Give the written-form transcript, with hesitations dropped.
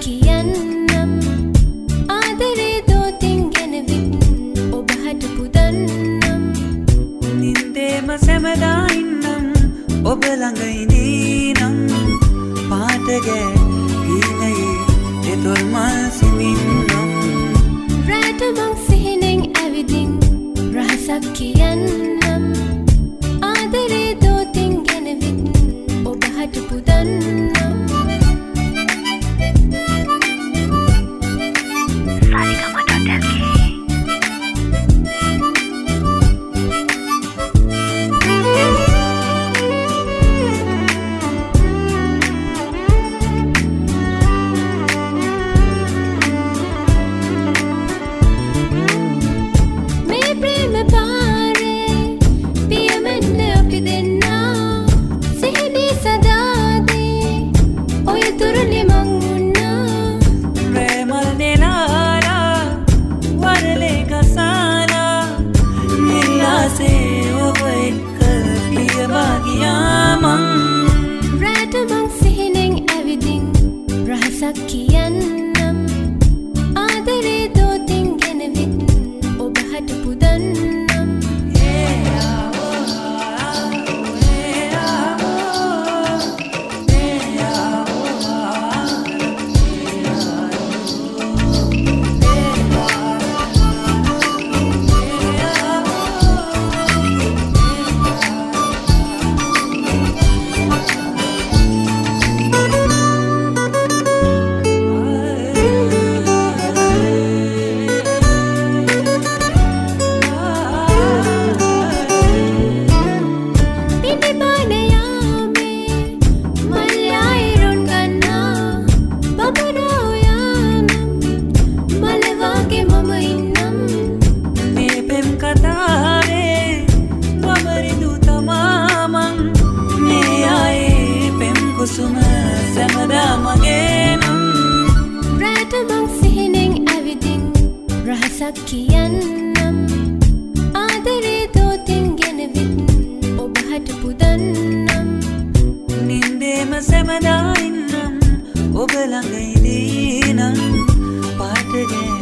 කියන්නම් ආදරේ දෝතින් ගෙනවිත් ඔබහට පුදන්නම් නින්දේම සැමදා ඉන්නම් ඔබ ළඟ ඉඳීනම් පාටගේ හීනයේ දෙතොල් මල් සිඳින්නම් රැට මං සිහිනෙන් ඇවිදින් රහසක් කියන්නම් ආදරේ දෝතින් ගෙනවිත් ඔබහට පුදන්නම් රැට මං සිහිනෙන් ඇවිදින් රහසක් කියන්නම් ආදරේ දෝතින් ගෙනවිත් ඔබහට පුදන්නම් කුසුම සැමදා මගේ නම් රැට මං සිහිනෙන් ඇවිදින් රහසක් කියන්නම් ආදරේ දෝතින් ගෙනවිත් ඔබහට පුදන්නම් නින්දේම සැමදා ඉන්නම් ඔබ ළඟ ඉඳීනම් පාටගේ